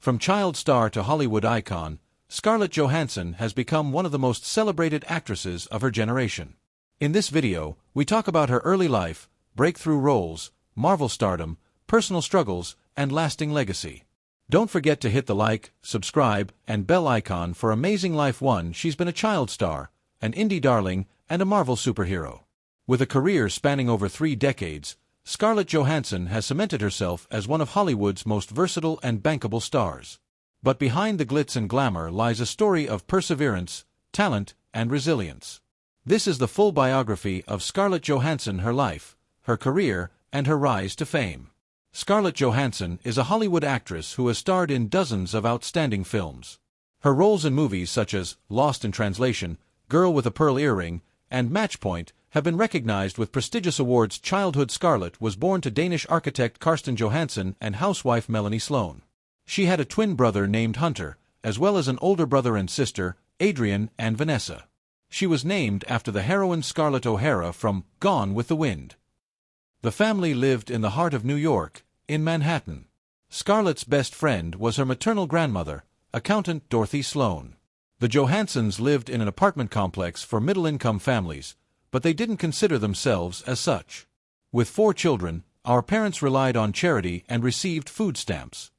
From child star to Hollywood icon, Scarlett Johansson has become one of the most celebrated actresses of her generation. In this video, we talk about her early life, breakthrough roles, Marvel stardom, personal struggles, and lasting legacy. Don't forget to hit the like, subscribe, and bell icon for amazing life. She's been a child star, an indie darling, and a Marvel superhero. With a career spanning over 3 decades, Scarlett Johansson has cemented herself as one of Hollywood's most versatile and bankable stars. But behind the glitz and glamour lies a story of perseverance, talent, and resilience. This is the full biography of Scarlett Johansson, her life, her career, and her rise to fame. Scarlett Johansson is a Hollywood actress who has starred in dozens of outstanding films. Her roles in movies such as Lost in Translation, Girl with a Pearl Earring, and Match Point have been recognized with prestigious awards. Childhood Scarlett was born to Danish architect Karsten Johansson and housewife Melanie Sloan. She had a twin brother named Hunter, as well as an older brother and sister, Adrian and Vanessa. She was named after the heroine Scarlett O'Hara from Gone with the Wind. The family lived in the heart of New York, in Manhattan. Scarlett's best friend was her maternal grandmother, accountant Dorothy Sloan. The Johanssons lived in an apartment complex for middle-income families, but they didn't consider themselves as such. With 4 children, our parents relied on charity and received food stamps.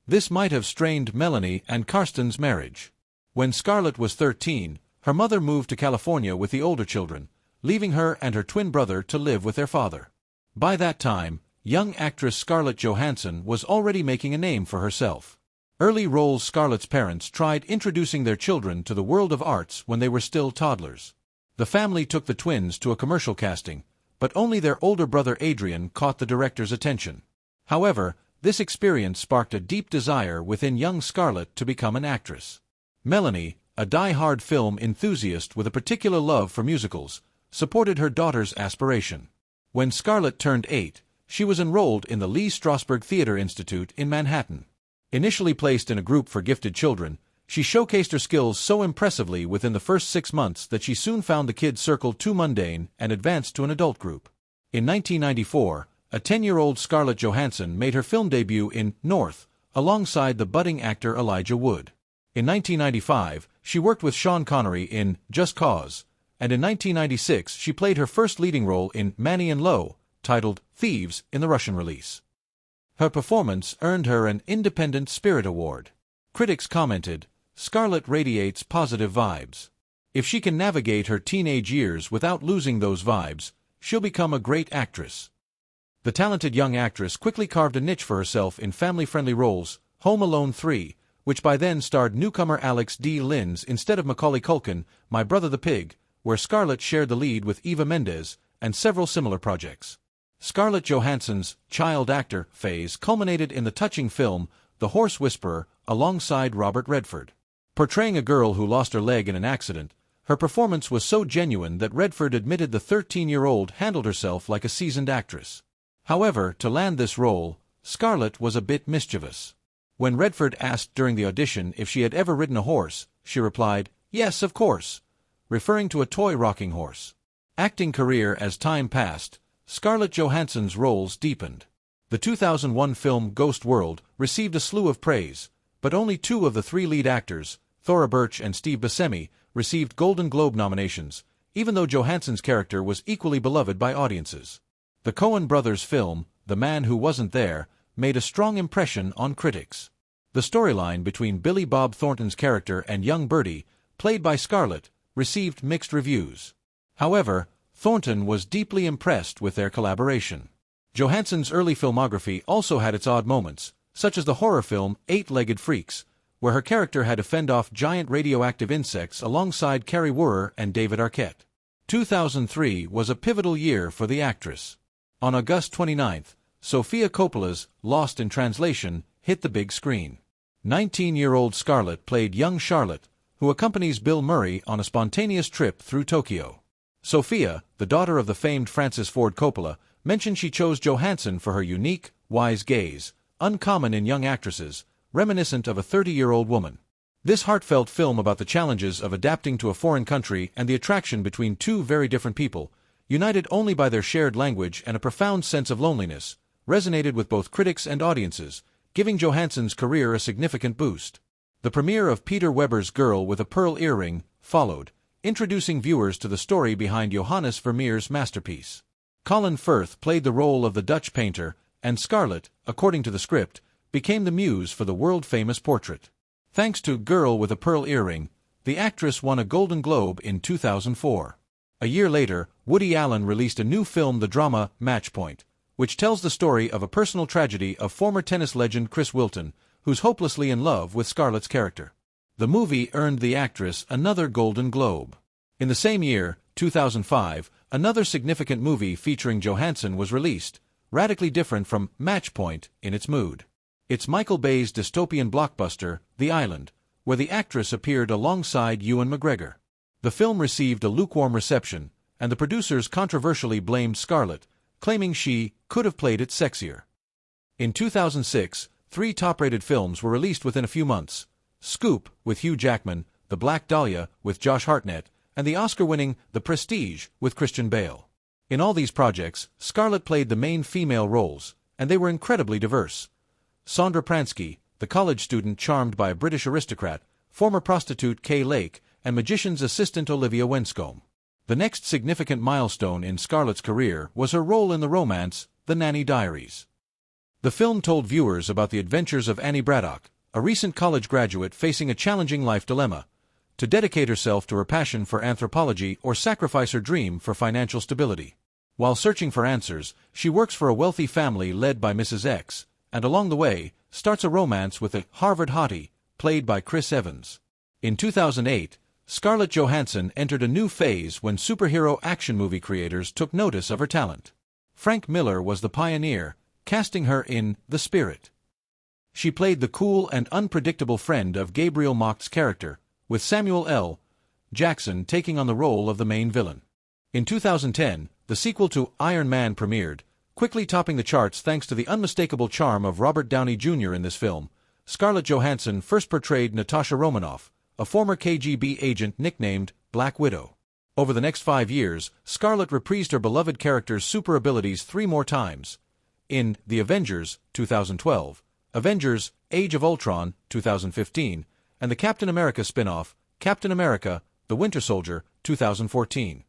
This might have strained Melanie and Karsten's marriage. When Scarlett was 13, her mother moved to California with the older children, leaving her and her twin brother to live with their father. By that time, young actress Scarlett Johansson was already making a name for herself. Early roles. Scarlett's parents tried introducing their children to the world of arts when they were still toddlers. The family took the twins to a commercial casting, but only their older brother Adrian caught the director's attention. However, this experience sparked a deep desire within young Scarlett to become an actress. Melanie, a die-hard film enthusiast with a particular love for musicals, supported her daughter's aspiration. When Scarlett turned 8, she was enrolled in the Lee Strasberg Theater Institute in Manhattan. Initially placed in a group for gifted children, she showcased her skills so impressively within the first 6 months that she soon found the kids' circle too mundane and advanced to an adult group. In 1994, a 10-year-old Scarlett Johansson made her film debut in North, alongside the budding actor Elijah Wood. In 1995, she worked with Sean Connery in Just Cause, and in 1996 she played her first leading role in Manny and Lo, titled Thieves, in the Russian release. Her performance earned her an Independent Spirit Award. Critics commented, "Scarlett radiates positive vibes. If she can navigate her teenage years without losing those vibes, she'll become a great actress." The talented young actress quickly carved a niche for herself in family-friendly roles, Home Alone 3, which by then starred newcomer Alex D. Linz instead of Macaulay Culkin, My Brother the Pig, where Scarlett shared the lead with Eva Mendes, and several similar projects. Scarlett Johansson's child actor phase culminated in the touching film The Horse Whisperer, alongside Robert Redford. Portraying a girl who lost her leg in an accident, her performance was so genuine that Redford admitted the 13-year-old handled herself like a seasoned actress. However, to land this role, Scarlett was a bit mischievous. When Redford asked during the audition if she had ever ridden a horse, she replied, "Yes, of course," referring to a toy rocking horse. Acting career. As time passed, Scarlett Johansson's roles deepened. The 2001 film Ghost World received a slew of praise, but only 2 of the 3 lead actors, Thora Birch and Steve Buscemi, received Golden Globe nominations, even though Johansson's character was equally beloved by audiences. The Coen brothers' film, The Man Who Wasn't There, made a strong impression on critics. The storyline between Billy Bob Thornton's character and young Birdie, played by Scarlett, received mixed reviews. However, Thornton was deeply impressed with their collaboration. Johansson's early filmography also had its odd moments, such as the horror film 8-Legged Freaks, where her character had to fend off giant radioactive insects alongside Carrie Wurrer and David Arquette. 2003 was a pivotal year for the actress. On August 29, Sofia Coppola's Lost in Translation hit the big screen. 19-year-old Scarlett played young Charlotte, who accompanies Bill Murray on a spontaneous trip through Tokyo. Sofia, the daughter of the famed Francis Ford Coppola, mentioned she chose Johansson for her unique, wise gaze, uncommon in young actresses, reminiscent of a 30-year-old woman. This heartfelt film about the challenges of adapting to a foreign country and the attraction between 2 very different people, united only by their shared language and a profound sense of loneliness, resonated with both critics and audiences, giving Johansson's career a significant boost. The premiere of Peter Weber's Girl with a Pearl Earring followed, introducing viewers to the story behind Johannes Vermeer's masterpiece. Colin Firth played the role of the Dutch painter, and Scarlett, according to the script, became the muse for the world-famous portrait. Thanks to Girl with a Pearl Earring, the actress won a Golden Globe in 2004. A year later, Woody Allen released a new film, the drama Matchpoint, which tells the story of a personal tragedy of former tennis legend Chris Wilton, who's hopelessly in love with Scarlett's character. The movie earned the actress another Golden Globe. In the same year, 2005, another significant movie featuring Johansson was released, radically different from Matchpoint in its mood. It's Michael Bay's dystopian blockbuster, The Island, where the actress appeared alongside Ewan McGregor. The film received a lukewarm reception, and the producers controversially blamed Scarlett, claiming she could have played it sexier. In 2006, 3 top-rated films were released within a few months: Scoop with Hugh Jackman, The Black Dahlia with Josh Hartnett, and the Oscar-winning The Prestige with Christian Bale. In all these projects, Scarlett played the main female roles, and they were incredibly diverse. Sondra Pransky, the college student charmed by a British aristocrat, former prostitute 𝐘𝐸𝐿, and magician's assistant Olivia 𝐒𝐿𝐵. The next significant milestone in Scarlett's career was her role in the romance, The Nanny Diaries. The film told viewers about the adventures of Annie Braddock, a recent college graduate facing a challenging life dilemma: to dedicate herself to her passion for anthropology or sacrifice her dream for financial stability. While searching for answers, she works for a wealthy family led by Mrs. X, and along the way, starts a romance with a Harvard hottie, played by Chris Evans. In 2008, Scarlett Johansson entered a new phase when superhero action movie creators took notice of her talent. Frank Miller was the pioneer, casting her in The Spirit. She played the cool and unpredictable friend of Gabriel Macht's character, with Samuel L. Jackson taking on the role of the main villain. In 2010, the sequel to Iron Man premiered, quickly topping the charts thanks to the unmistakable charm of Robert Downey Jr. in this film. Scarlett Johansson first portrayed Natasha Romanoff, a former KGB agent nicknamed Black Widow. Over the next 5 years, Scarlett reprised her beloved character's super abilities 3 more times: in The Avengers, 2012, Avengers: Age of Ultron, 2015, and the Captain America spin-off, Captain America: The Winter Soldier, 2014.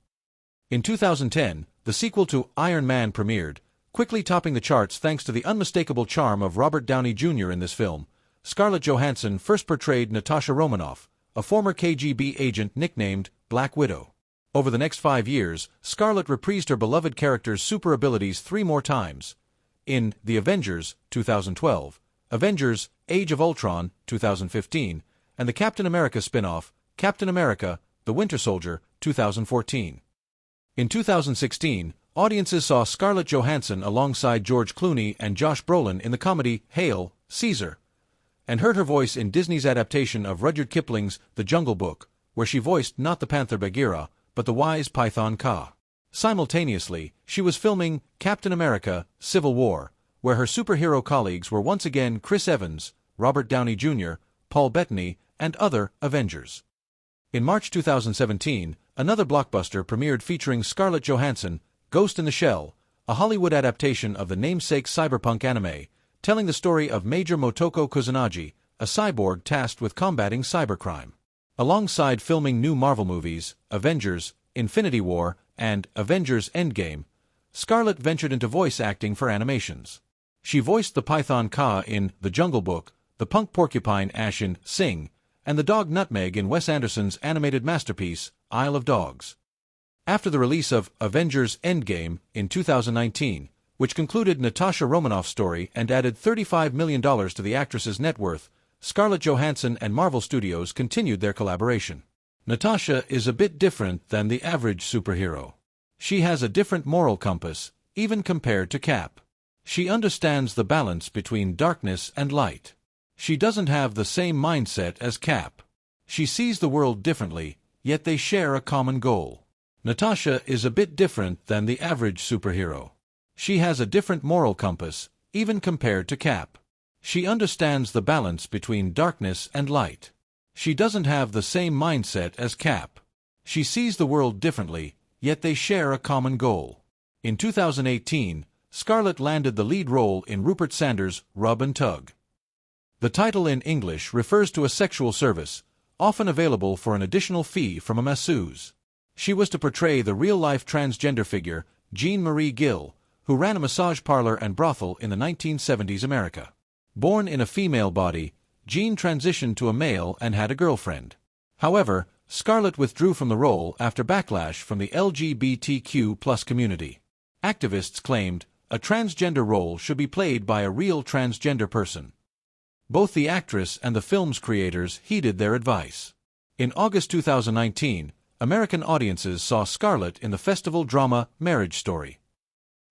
In 2010, the sequel to Iron Man premiered, quickly topping the charts thanks to the unmistakable charm of Robert Downey Jr. in this film. Scarlett Johansson first portrayed Natasha Romanoff, a former KGB agent nicknamed Black Widow. Over the next 5 years, Scarlett reprised her beloved character's super abilities 3 more times: in The Avengers, 2012, Avengers: Age of Ultron, 2015, and the Captain America spin-off, Captain America: The Winter Soldier, 2014. In 2016, audiences saw Scarlett Johansson alongside George Clooney and Josh Brolin in the comedy Hail, Caesar, and heard her voice in Disney's adaptation of Rudyard Kipling's The Jungle Book, where she voiced not the panther Bagheera, but the wise python Kaa. Simultaneously, she was filming Captain America: Civil War, where her superhero colleagues were once again Chris Evans, Robert Downey Jr., Paul Bettany, and other Avengers. In March 2017, another blockbuster premiered featuring Scarlett Johansson, Ghost in the Shell, a Hollywood adaptation of the namesake cyberpunk anime, telling the story of Major Motoko Kusanagi, a cyborg tasked with combating cybercrime. Alongside filming new Marvel movies, Avengers: Infinity War, and Avengers: Endgame, Scarlett ventured into voice acting for animations. She voiced the python Kaa in The Jungle Book, the punk porcupine Ash in Sing, and the dog Nutmeg in Wes Anderson's animated masterpiece, Isle of Dogs. After the release of Avengers: Endgame in 2019, which concluded Natasha Romanoff's story and added $35 million to the actress's net worth, Scarlett Johansson and Marvel Studios continued their collaboration. Natasha is a bit different than the average superhero. She has a different moral compass, even compared to Cap. She understands the balance between darkness and light. She doesn't have the same mindset as Cap. She sees the world differently, yet they share a common goal. Natasha is a bit different than the average superhero. She has a different moral compass, even compared to Cap. She understands the balance between darkness and light. She doesn't have the same mindset as Cap. She sees the world differently, yet they share a common goal. In 2018, Scarlett landed the lead role in Rupert Sanders' Rub and Tug. The title in English refers to a sexual service, often available for an additional fee from a masseuse. She was to portray the real-life transgender figure, Jean-Marie Gill, who ran a massage parlor and brothel in the 1970s America. Born in a female body, Jean transitioned to a male and had a girlfriend. However, Scarlett withdrew from the role after backlash from the LGBTQ+ community. Activists claimed a transgender role should be played by a real transgender person. Both the actress and the film's creators heeded their advice. In August 2019, American audiences saw Scarlett in the festival drama Marriage Story.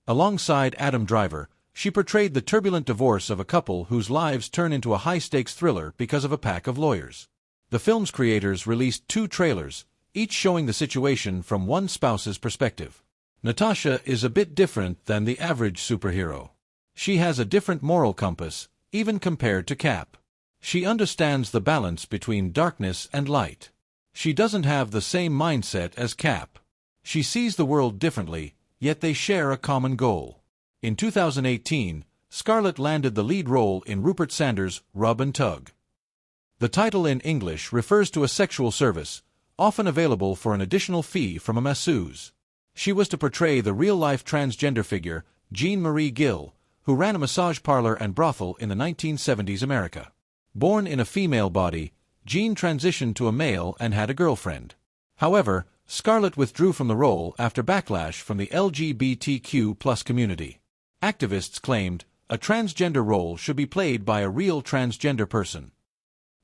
Alongside Adam Driver, she portrayed the turbulent divorce of a couple whose lives turn into a high-stakes thriller because of a pack of lawyers. The film's creators released 2 trailers, each showing the situation from one spouse's perspective. Natasha is a bit different than the average superhero. She has a different moral compass, even compared to Cap. She understands the balance between darkness and light. She doesn't have the same mindset as Cap. She sees the world differently, yet they share a common goal. In 2018, Scarlett landed the lead role in Rupert Sanders' Rub and Tug. The title in English refers to a sexual service, often available for an additional fee from a masseuse. She was to portray the real-life transgender figure, Jean-Marie Gill, who ran a massage parlor and brothel in the 1970s America. Born in a female body, Jean transitioned to a male and had a girlfriend. However, Scarlett withdrew from the role after backlash from the LGBTQ+ community. Activists claimed a transgender role should be played by a real transgender person.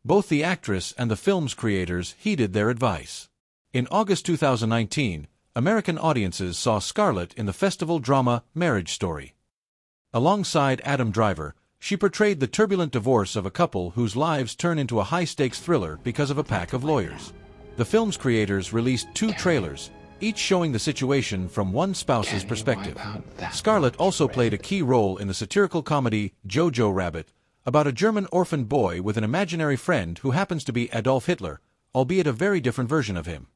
Both the actress and the film's creators heeded their advice. In August 2019, American audiences saw Scarlett in the festival drama Marriage Story. Alongside Adam Driver, she portrayed the turbulent divorce of a couple whose lives turn into a high-stakes thriller because of a pack of lawyers. The film's creators released 2 trailers, each showing the situation from one spouse's perspective. Scarlett also played a key role in the satirical comedy Jojo Rabbit, about a German orphaned boy with an imaginary friend who happens to be Adolf Hitler, albeit a very different version of him.